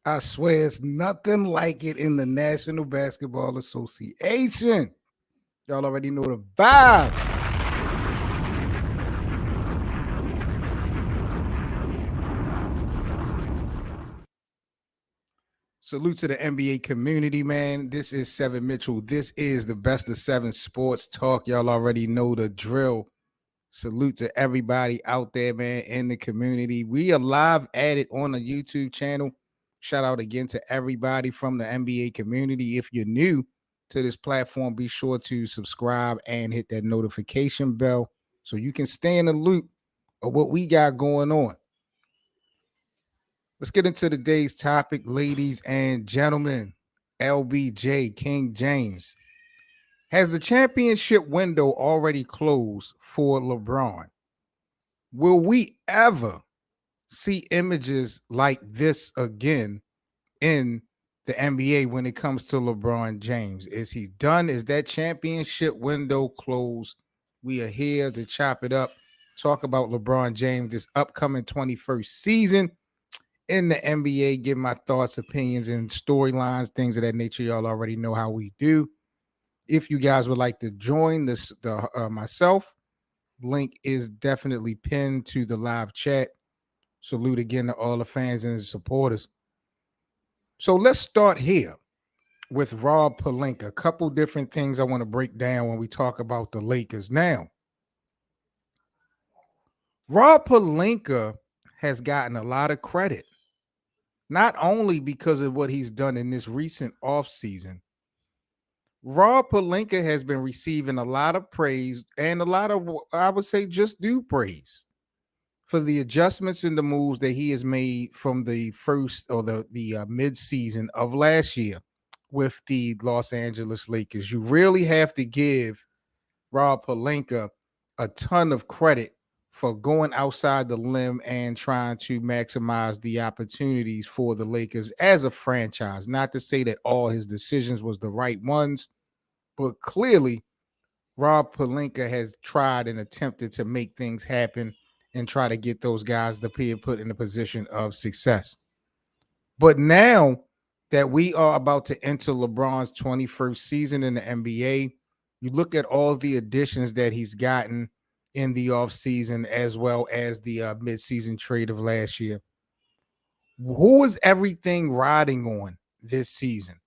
I swear it's nothing like it in the National Basketball Association. Y'all already know the vibes. Salute to the NBA community, man. This is Seven Mitchell. This is the best of seven sports talk. Y'all already know the drill. Salute to everybody out there, man, in the community. We are live at it on the YouTube channel. Shout out again to everybody from the NBA community. If you're new to this platform, be sure to subscribe and hit that notification bell so you can stay in the loop of what we got going on. Let's get into today's topic, ladies and gentlemen. LBJ, King James. Has the championship window already closed for LeBron? Will we ever see images like this again in the NBA when it comes to LeBron James? Is he done? Is that championship window closed? We are here to chop it up, talk about LeBron James this upcoming 21st season in the NBA, give my thoughts, opinions, and storylines, things of that nature. Y'all already know how we do. If you guys would like to join myself, link is definitely pinned to the live chat. Salute again to all the fans and supporters. So let's start here with Rob Pelinka. A couple different things I want to break down when we talk about the Lakers. Now, Rob Pelinka has gotten a lot of credit, not only because of what he's done in this recent offseason. Rob Pelinka has been receiving a lot of praise and a lot of, I would say, just due praise for the adjustments and the moves that he has made from the first or the mid-season of last year with the Los Angeles Lakers. You really have to give Rob Pelinka a ton of credit for going outside the limb and trying to maximize the opportunities for the Lakers as a franchise. Not to say that all his decisions was the right ones, but clearly Rob Pelinka has tried and attempted to make things happen and try to get those guys to be put in a position of success. But now that we are about to enter LeBron's 21st season in the NBA, you look at all the additions that he's gotten in the offseason as well as the midseason trade of last year. Who is everything riding on this season?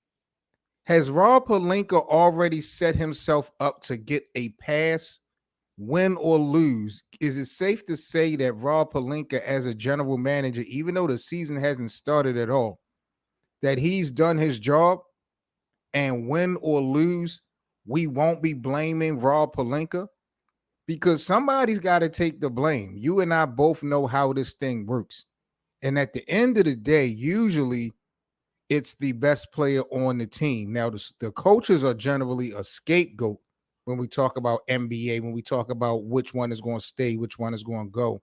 Has Rob Pelinka already set himself up to get a pass, win or lose? Is it safe to say that Rob Pelinka, as a general manager, even though the season hasn't started at all, that he's done his job, and win or lose, we won't be blaming Rob Pelinka? Because somebody's got to take the blame. You and I both know how this thing works. And at the end of the day, usually it's the best player on the team. Now, the coaches are generally a scapegoat when we talk about NBA, when we talk about which one is going to stay, which one is going to go.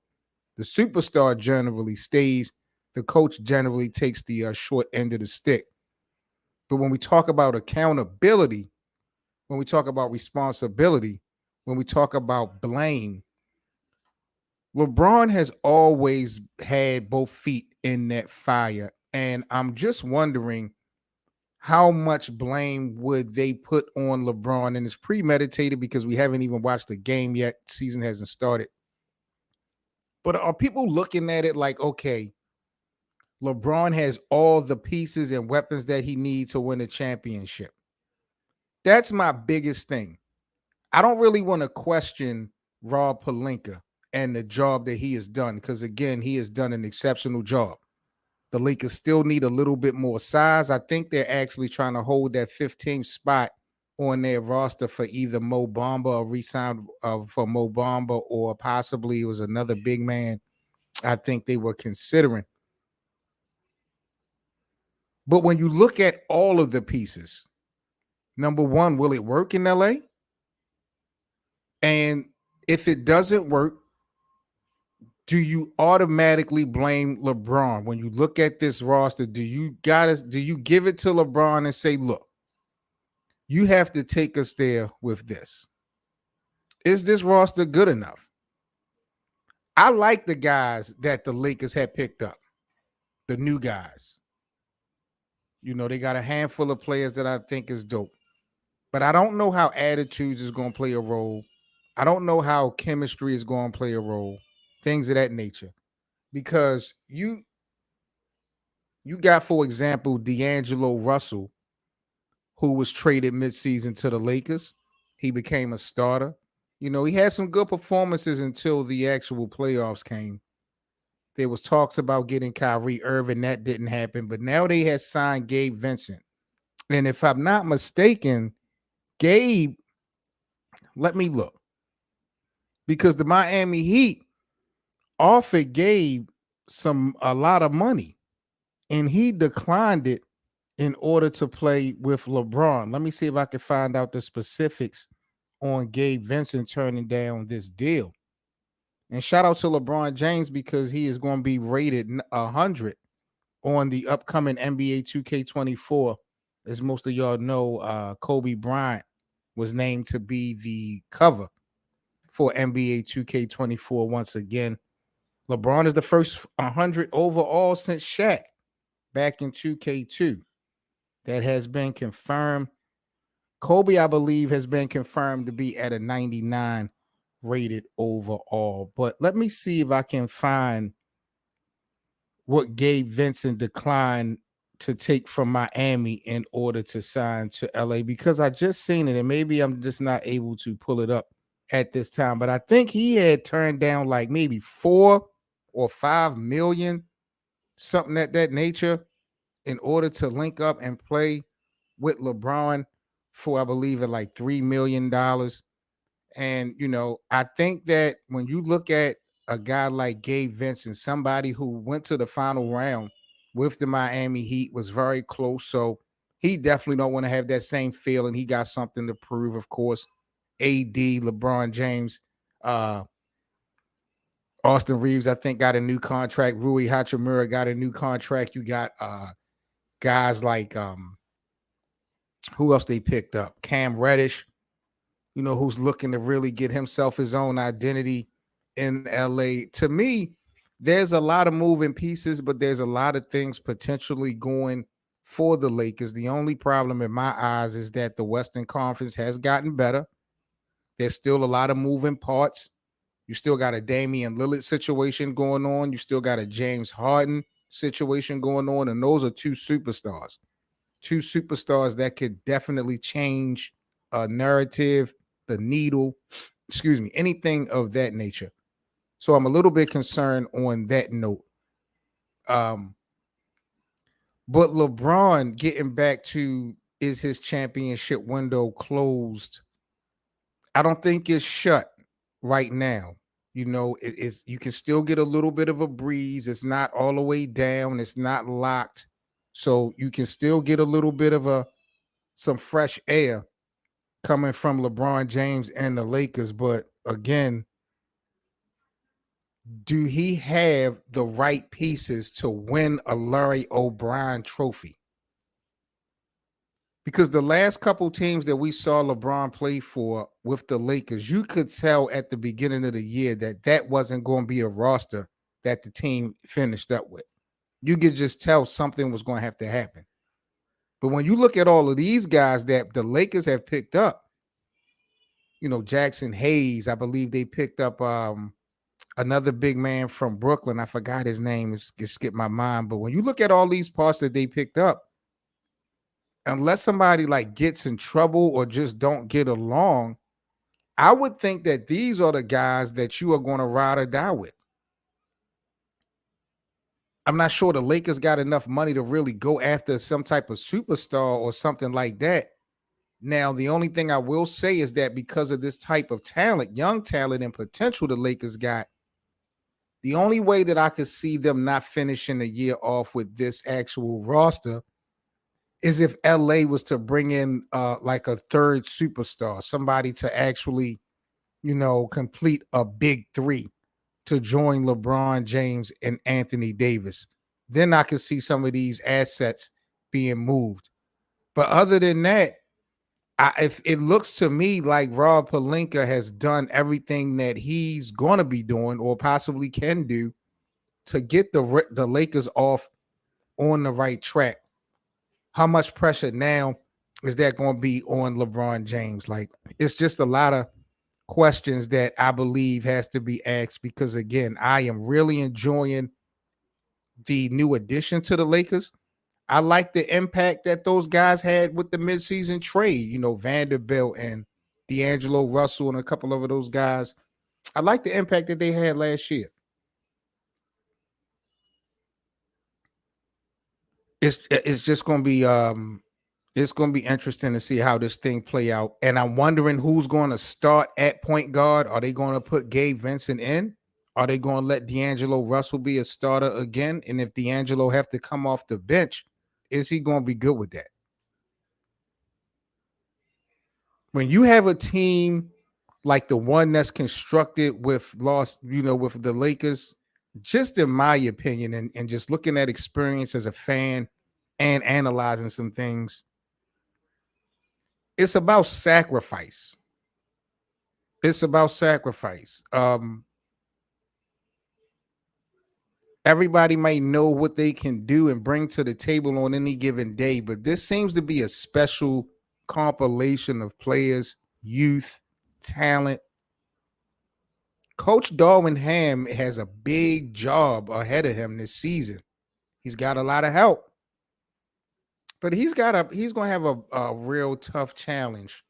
The superstar generally stays. The coach generally takes the short end of the stick. But when we talk about accountability, when we talk about responsibility, when we talk about blame, LeBron has always had both feet in that fire. And I'm just wondering, how much blame would they put on LeBron? And it's premeditated because we haven't even watched the game yet. Season hasn't started. But are people looking at it like, okay, LeBron has all the pieces and weapons that he needs to win a championship? That's my biggest thing. I don't really want to question Rob Pelinka and the job that he has done because, again, he has done an exceptional job. The Lakers still need a little bit more size. I think they're actually trying to hold that 15th spot on their roster for either Mo Bamba or re-sign for Mo Bamba, or possibly it was another big man I think they were considering. But when you look at all of the pieces, number one, will it work in LA? And if it doesn't work, do you automatically blame LeBron? When you look at this roster, do you give it to LeBron and say, look, you have to take us there with this? Is this roster good enough? I like the guys that the Lakers had picked up, the new guys. They got a handful of players that I think is dope. But I don't know how attitudes is going to play a role. I don't know how chemistry is going to play a role. Things of that nature. Because you got, for example, D'Angelo Russell, who was traded midseason to the Lakers. He became a starter. He had some good performances until the actual playoffs came. There was talks about getting Kyrie Irving. That didn't happen. But now they had signed Gabe Vincent. And if I'm not mistaken, Gabe, let me look. Because the Miami Heat offered Gabe a lot of money. And he declined it in order to play with LeBron. Let me see if I can find out the specifics on Gabe Vincent turning down this deal. And shout out to LeBron James because he is going to be rated 100 on the upcoming NBA 2K24. As most of y'all know, Kobe Bryant was named to be the cover for NBA 2K24 once again. LeBron is the first 100 overall since Shaq back in 2K2. That has been confirmed. Kobe, I believe, has been confirmed to be at a 99 rated overall. But let me see if I can find what Gabe Vincent declined to take from Miami in order to sign to LA, because I just seen it and maybe I'm just not able to pull it up at this time. But I think he had turned down like maybe 4 or 5 million, something at that nature, in order to link up and play with LeBron for, I believe, at like $3 million. And, I think that when you look at a guy like Gabe Vincent, somebody who went to the final round with the Miami Heat, was very close. So he definitely don't want to have that same feeling. He got something to prove, of course. AD, LeBron James, Austin Reeves, I think, got a new contract. Rui Hachimura got a new contract. You got guys like who else they picked up? Cam Reddish, who's looking to really get himself his own identity in LA. To me, there's a lot of moving pieces, but there's a lot of things potentially going for the Lakers. The only problem in my eyes is that the Western Conference has gotten better. There's still a lot of moving parts. You still got a Damian Lillard situation going on. You still got a James Harden situation going on. And those are two superstars that could definitely change a narrative, the needle, anything of that nature. So I'm a little bit concerned on that note. But LeBron, getting back to, is his championship window closed? I don't think it's shut right now. It's, you can still get a little bit of a breeze. It's not all the way down. It's not locked. So you can still get a little bit of some fresh air coming from LeBron James and the Lakers. But again, do he have the right pieces to win a Larry O'Brien trophy? Because the last couple teams that we saw LeBron play for with the Lakers, you could tell at the beginning of the year that wasn't going to be a roster that the team finished up with. You could just tell something was going to have to happen. But when you look at all of these guys that the Lakers have picked up, Jackson Hayes, I believe they picked up another big man from Brooklyn. I forgot his name. It skipped my mind. But when you look at all these parts that they picked up, unless somebody like gets in trouble or just don't get along, I would think that these are the guys that you are going to ride or die with. I'm not sure the Lakers got enough money to really go after some type of superstar or something like that. Now, the only thing I will say is that because of this type of talent, young talent and potential the Lakers got, the only way that I could see them not finishing the year off with this actual roster is if LA was to bring in like a third superstar, somebody to actually, complete a big three to join LeBron James and Anthony Davis. Then I could see some of these assets being moved. But other than that, if it looks to me like Rob Pelinka has done everything that he's going to be doing or possibly can do to get the Lakers off on the right track. how much pressure now is that going to be on LeBron James? Like, it's just a lot of questions that I believe has to be asked because, again, I am really enjoying the new addition to the Lakers. I like the impact that those guys had with the midseason trade, Vanderbilt and D'Angelo Russell and a couple of those guys. I like the impact that they had last year. It's just gonna be it's gonna be interesting to see how this thing play out. And I'm wondering who's gonna start at point guard. Are they gonna put Gabe Vincent in? Are they gonna let D'Angelo Russell be a starter again? And if D'Angelo have to come off the bench, is he gonna be good with that? When you have a team like the one that's constructed with the Lakers, just in my opinion, and just looking at experience as a fan and analyzing some things, it's about sacrifice. It's about sacrifice. Everybody might know what they can do and bring to the table on any given day, but this seems to be a special compilation of players, youth, talent. Coach Darwin Ham has a big job ahead of him this season. He's got a lot of help, but he's going to have a real tough challenge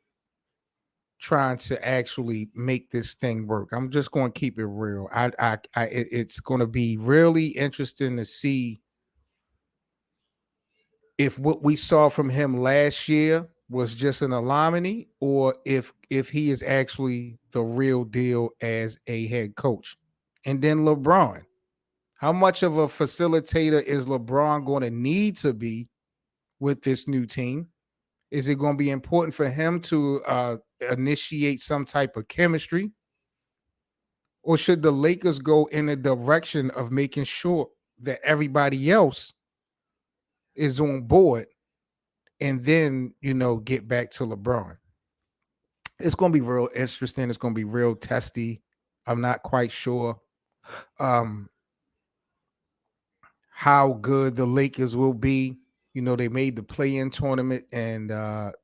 trying to actually make this thing work. I'm just going to keep it real. It's going to be really interesting to see if what we saw from him last year was just an anomaly or if he is actually the real deal as a head coach. And then LeBron. How much of a facilitator is LeBron going to need to be with this new team? Is it going to be important for him to initiate some type of chemistry? Or should the Lakers go in the direction of making sure that everybody else is on board and then, get back to LeBron? It's going to be real interesting. It's going to be real testy. I'm not quite sure um, how good the Lakers will be. They made the play-in tournament and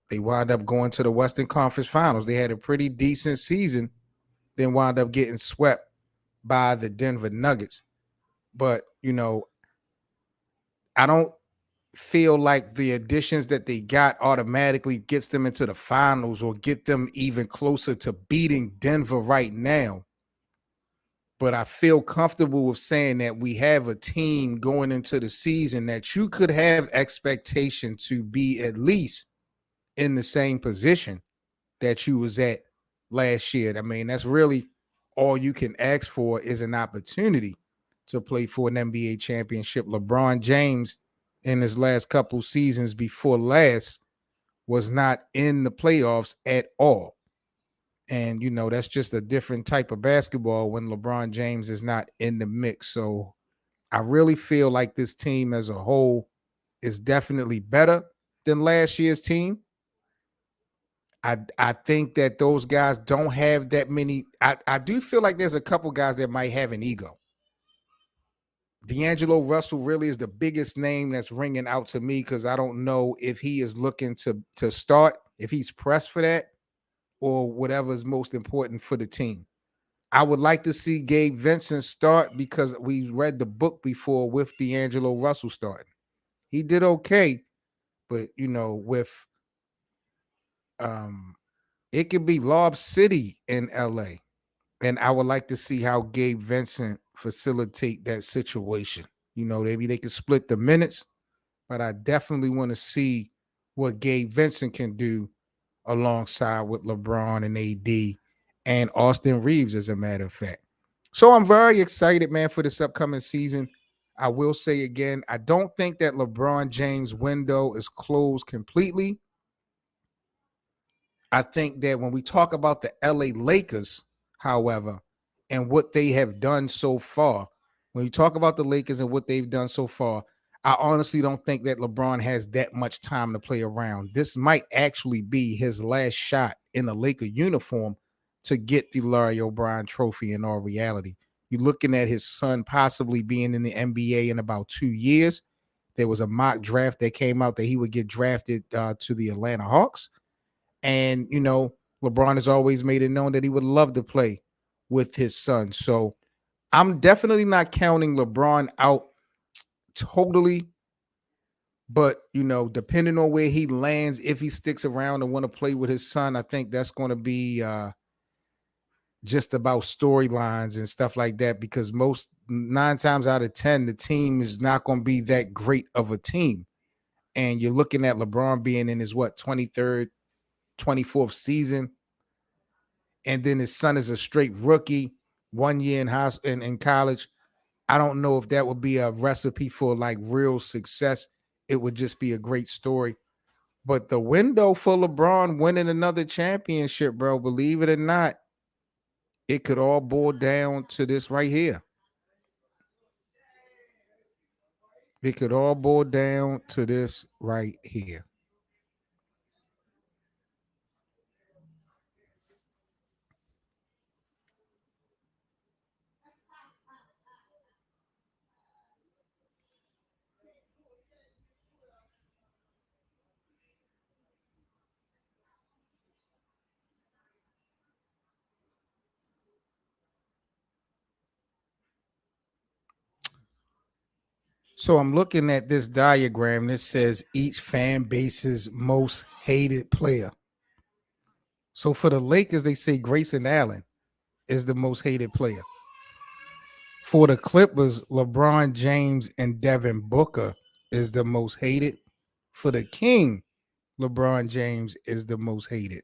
they wound up going to the Western Conference Finals. They had a pretty decent season, then wound up getting swept by the Denver Nuggets. But, I don't feel like the additions that they got automatically gets them into the finals or get them even closer to beating Denver right now. But I feel comfortable with saying that we have a team going into the season that you could have expectation to be at least in the same position that you was at last year. I mean, that's really all you can ask for is an opportunity to play for an NBA championship. LeBron James in his last couple seasons before last was not in the playoffs at all. And, that's just a different type of basketball when LeBron James is not in the mix. So I really feel like this team as a whole is definitely better than last year's team. I think that those guys don't have that many. I do feel like there's a couple guys that might have an ego. D'Angelo Russell really is the biggest name that's ringing out to me because I don't know if he is looking to start, if he's pressed for that, or whatever is most important for the team. I would like to see Gabe Vincent start because we read the book before with D'Angelo Russell starting. He did okay, but with it could be Lob City in LA. And I would like to see how Gabe Vincent facilitate that situation. Maybe they can split the minutes, but I definitely want to see what Gabe Vincent can do alongside with LeBron and AD and Austin Reeves, as a matter of fact. So I'm very excited, man, for this upcoming season. I will say again, I don't think that LeBron James' window is closed completely. I think that when we talk about the LA Lakers, however, and what they have done so far, when you talk about the Lakers and what they've done so far, I honestly don't think that LeBron has that much time to play around. This might actually be his last shot in a Laker uniform to get the Larry O'Brien trophy in all reality. You're looking at his son possibly being in the NBA in about 2 years. There was a mock draft that came out that he would get drafted to the Atlanta Hawks. And, LeBron has always made it known that he would love to play with his son. So I'm definitely not counting LeBron out totally. But, depending on where he lands, if he sticks around and want to play with his son, I think that's going to be just about storylines and stuff like that, because most 9 times out of 10, the team is not going to be that great of a team. And you're looking at LeBron being in his 23rd, 24th season. And then his son is a straight rookie, 1 year in college. I don't know if that would be a recipe for like real success. It would just be a great story. But the window for LeBron winning another championship, bro, believe it or not, it could all boil down to this right here. It could all boil down to this right here. So I'm looking at this diagram that says each fan base's most hated player. So for the Lakers, they say Grayson Allen is the most hated player. For the Clippers, LeBron James and Devin Booker is the most hated. For the King, LeBron James is the most hated.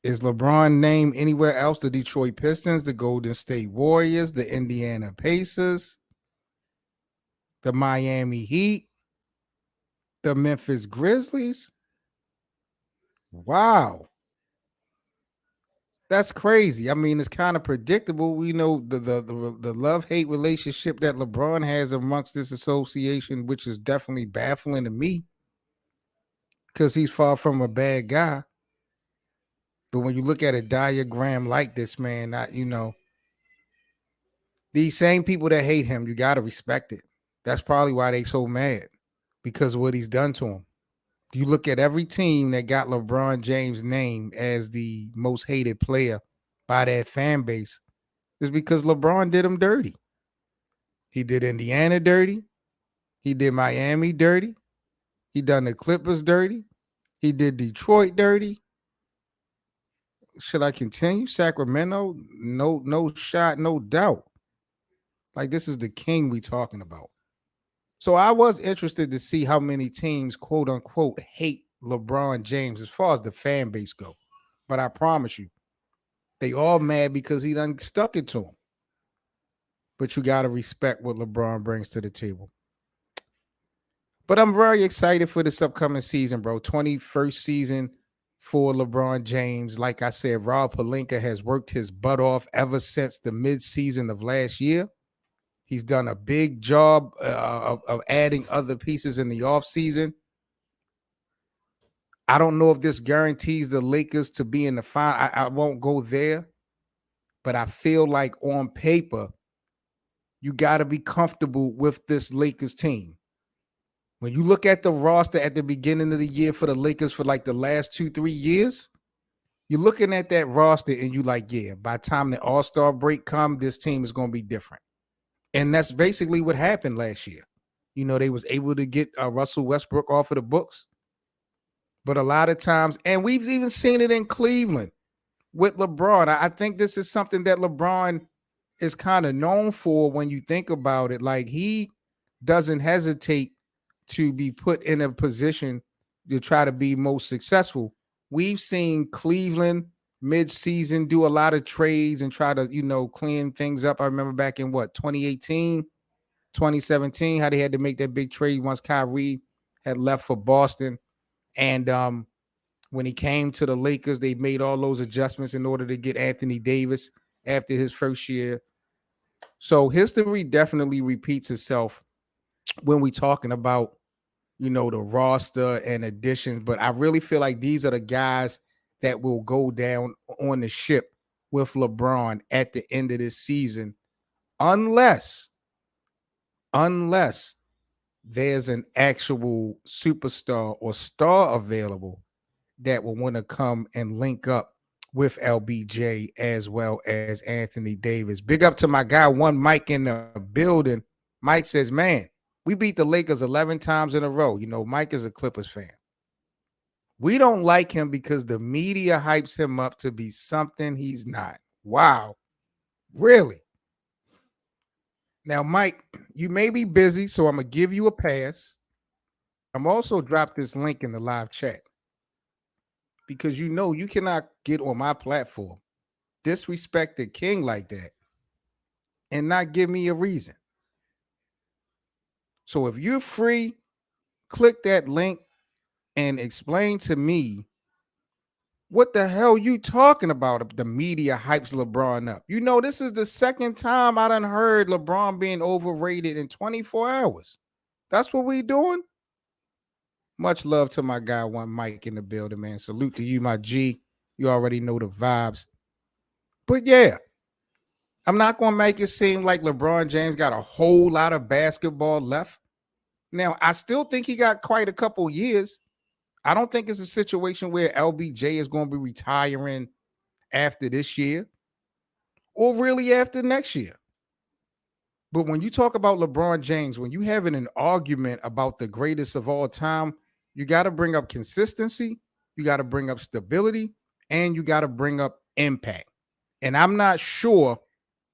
Is LeBron named anywhere else? The Detroit Pistons, the Golden State Warriors, the Indiana Pacers, the Miami Heat, the Memphis Grizzlies? Wow. That's crazy. I mean, it's kind of predictable. We know the love-hate relationship that LeBron has amongst this association, which is definitely baffling to me because he's far from a bad guy. But when you look at a diagram like this, man, these same people that hate him, you got to respect it. That's probably why they so mad, because of what he's done to him. You look at every team that got LeBron James' name as the most hated player by that fan base is because LeBron did them dirty. He did Indiana dirty. He did Miami dirty. He done the Clippers dirty. He did Detroit dirty. Should I continue? Sacramento, no shot, no doubt. Like, this is the king we talking about. So I was interested to see how many teams, quote unquote, hate LeBron James as far as the fan base go. But I promise you, they all mad because he done stuck it to them. But you got to respect what LeBron brings to the table. But I'm very excited for this upcoming season, bro. 21st season for LeBron James. Like I said, Rob Pelinka has worked his butt off ever since the mid-season of last year. He's done a big job of adding other pieces in the offseason. I don't know if this guarantees the Lakers to be in the final. I won't go there, but I feel like on paper, you got to be comfortable with this Lakers team. When you look at the roster at the beginning of the year for the Lakers for like the last 2-3 years, you're looking at that roster and you like, yeah, by the time the All-Star break comes, this team is going to be different. And that's basically what happened last year. They was able to get Russell Westbrook off of the books. But a lot of times, and we've even seen it in Cleveland with LeBron. I think this is something that LeBron is kind of known for when you think about it. Like, he doesn't hesitate to be put in a position to try to be most successful. We've seen Cleveland mid-season do a lot of trades and try to, clean things up. I remember back in 2018, 2017, how they had to make that big trade once Kyrie had left for Boston. And when he came to the Lakers, they made all those adjustments in order to get Anthony Davis after his first year. So history definitely repeats itself when we're talking about, the roster and additions. But I really feel like these are the guys that will go down on the ship with LeBron at the end of this season, unless there's an actual superstar or star available that will want to come and link up with LBJ as well as Anthony Davis. Big up to my guy, one Mike in the building. Mike says, man, we beat the Lakers 11 times in a row. You know, Mike is a Clippers fan. We don't like him because the media hypes him up to be something he's not. Wow. Really? Now, Mike, you may be busy, so I'm going to give you a pass. I'm also drop this link in the live chat because you know you cannot get on my platform, disrespect the king like that, and not give me a reason. So if you're free, click that link and explain to me what the hell you talking about. The media hypes LeBron up. You know, this is the second time I done heard LeBron being overrated in 24 hours. That's what we doing? Much love to my guy, one Mike in the building, man. Salute to you, my G. You already know the vibes. But yeah, I'm not going to make it seem like LeBron James got a whole lot of basketball left. Now, I still think he got quite a couple years. I don't think it's a situation where LBJ is going to be retiring after this year or really after next year. But when you talk about LeBron James, when you having an argument about the greatest of all time, you got to bring up consistency, you got to bring up stability, and you got to bring up impact. And I'm not sure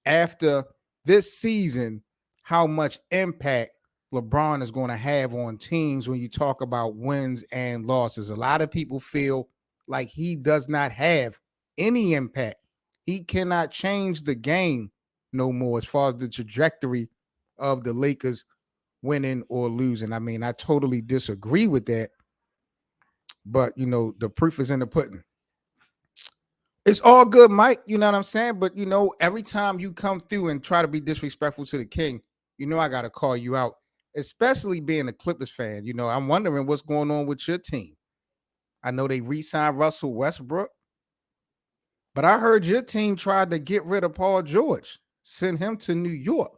after this season how much impact LeBron is going to have on teams when you talk about wins and losses. A lot of people feel like he does not have any impact. He cannot change the game no more as far as the trajectory of the Lakers winning or losing. I mean, I totally disagree with that. But, you know, the proof is in the pudding. It's all good, Mike. You know what I'm saying? But, you know, every time you come through and try to be disrespectful to the king, you know I got to call you out, especially being a Clippers fan. You know, I'm wondering what's going on with your team. I know they re-signed Russell Westbrook, but I heard your team tried to get rid of Paul George, send him to New York.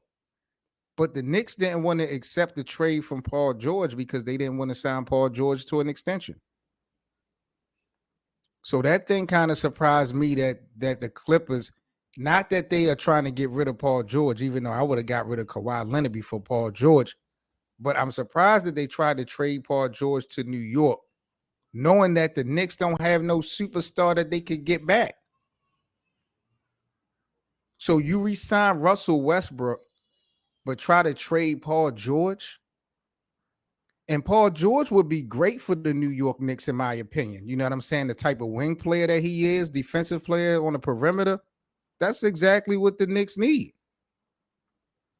But the Knicks didn't want to accept the trade from Paul George because they didn't want to sign Paul George to an extension. So that thing kind of surprised me that the Clippers, not that they are trying to get rid of Paul George, even though I would have got rid of Kawhi Leonard before Paul George, but I'm surprised that they tried to trade Paul George to New York, knowing that the Knicks don't have no superstar that they could get back. So you re-sign Russell Westbrook, but try to trade Paul George. And Paul George would be great for the New York Knicks, in my opinion. You know what I'm saying? The type of wing player that he is, defensive player on the perimeter, that's exactly what the Knicks need.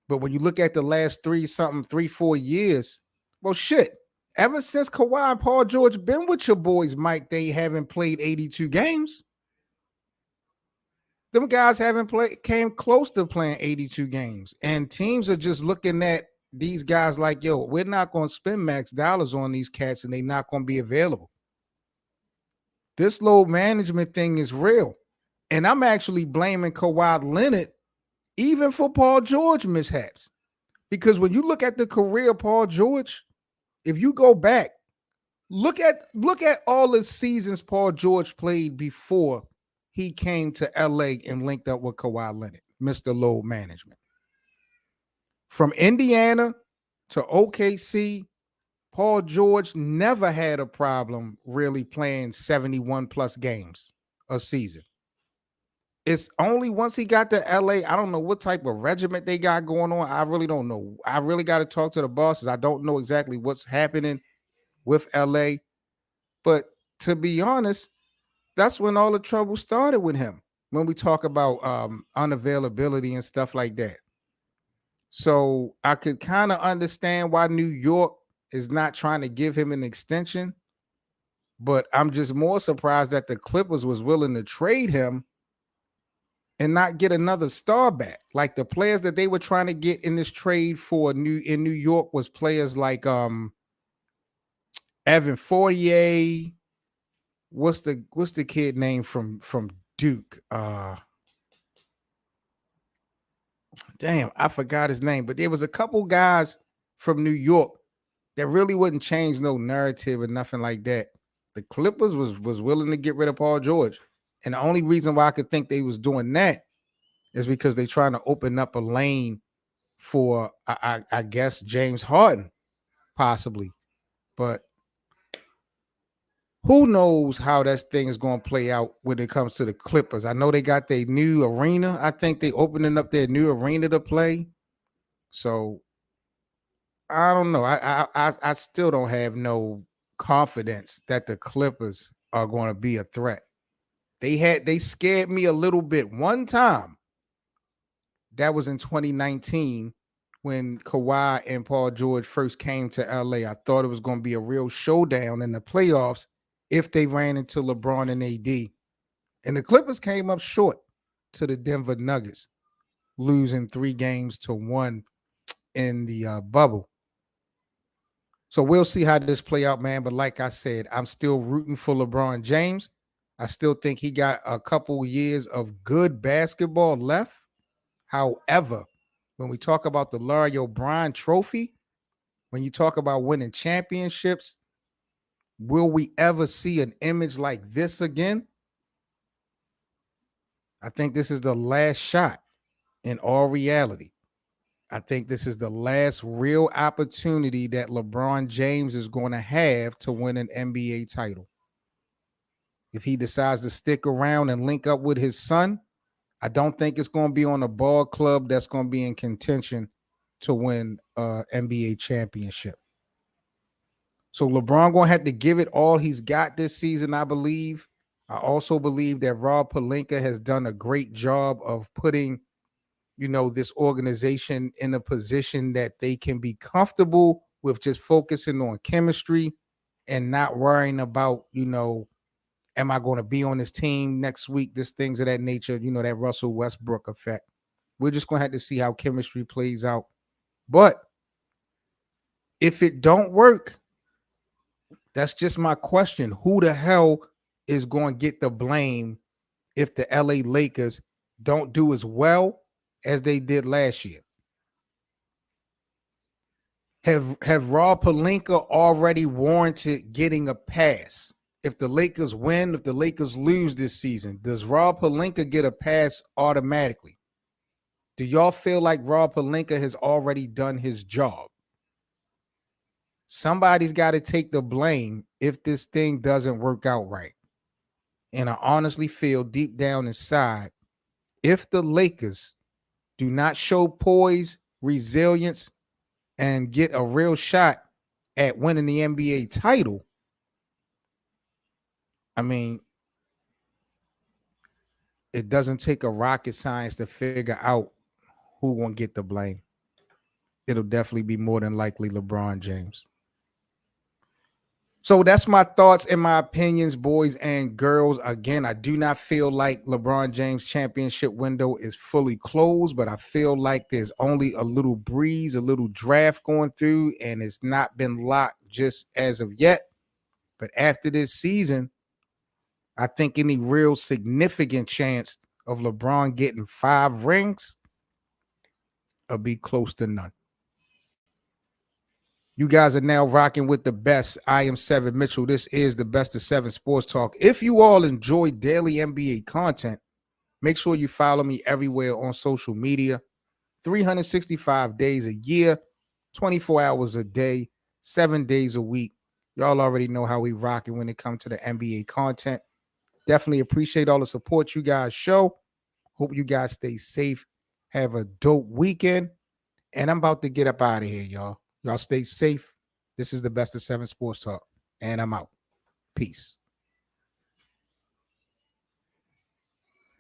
But when you look at the last 4 years, well, shit. Ever since Kawhi and Paul George been with your boys, Mike, they haven't played 82 games. Them guys haven't came close to playing 82 games. And teams are just looking at these guys like, yo, we're not going to spend max dollars on these cats and they're not going to be available. This load management thing is real. And I'm actually blaming Kawhi Leonard even for Paul George mishaps. Because when you look at the career of Paul George, if you go back, look at all the seasons Paul George played before he came to LA and linked up with Kawhi Leonard, Mr. Load Management. From Indiana to OKC, Paul George never had a problem really playing 71 plus games a season. It's only once he got to LA, I don't know what type of regiment they got going on. I really don't know. I really got to talk to the bosses. I don't know exactly what's happening with LA. But to be honest, that's when all the trouble started with him, when we talk about unavailability and stuff like that. So I could kind of understand why New York is not trying to give him an extension, but I'm just more surprised that the Clippers was willing to trade him and not get another star back. Like the players that they were trying to get in this trade for in New York was players like Evan Fournier. What's the kid name from Duke? Damn, I forgot his name, but there was a couple guys from New York that really wouldn't change no narrative or nothing like that. The Clippers was willing to get rid of Paul George. And the only reason why I could think they was doing that is because they're trying to open up a lane for I guess James Harden, possibly. But who knows how that thing is going to play out when it comes to the Clippers. I know they got their new arena. I think they opening up their new arena to play. So I don't know. I still don't have no confidence that the Clippers are going to be a threat. They scared me a little bit one time. That was in 2019 when Kawhi and Paul George first came to LA. I thought it was going to be a real showdown in the playoffs if they ran into LeBron and AD. And the Clippers came up short to the Denver Nuggets, losing 3-1 in the bubble. So we'll see how this play out, man. But like I said, I'm still rooting for LeBron James. I still think he got a couple years of good basketball left. However, when we talk about the Larry O'Brien trophy, when you talk about winning championships, will we ever see an image like this again? I think this is the last shot in all reality. I think this is the last real opportunity that LeBron James is going to have to win an NBA title. If he decides to stick around and link up with his son, I don't think it's going to be on a ball club that's going to be in contention to win an NBA championship. So LeBron going to have to give it all he's got this season, I believe. I also believe that Rob Pelinka has done a great job of putting this organization in a position that they can be comfortable with just focusing on chemistry and not worrying about, am I going to be on this team next week? This things of that nature, that Russell Westbrook effect. We're just going to have to see how chemistry plays out. But if it don't work, that's just my question. Who the hell is going to get the blame if the LA Lakers don't do as well as they did last year? Have Rob Pelinka already warranted getting a pass? If the Lakers win, if the Lakers lose this season, does Rob Pelinka get a pass automatically? Do y'all feel like Rob Pelinka has already done his job? Somebody's got to take the blame if this thing doesn't work out right. And I honestly feel deep down inside, if the Lakers do not show poise, resilience, and get a real shot at winning the NBA title, I mean, it doesn't take a rocket science to figure out who won't get the blame. It'll definitely be more than likely LeBron James. So that's my thoughts and my opinions, boys and girls. Again, I do not feel like LeBron James championship window is fully closed, but I feel like there's only a little breeze, a little draft going through, and it's not been locked just as of yet. But after this season, I think any real significant chance of LeBron getting 5 rings will be close to none. You guys are now rocking with the best. I am Seven Mitchell. This is the Best of 7 Sports Talk. If you all enjoy daily NBA content, make sure you follow me everywhere on social media. 365 days a year, 24 hours a day, 7 days a week. Y'all already know how we rocking when it comes to the NBA content. Definitely appreciate all the support you guys show. Hope you guys stay safe. Have a dope weekend. And I'm about to get up out of here, y'all. Y'all stay safe. This is the Best of 7 Sports Talk. And I'm out. Peace.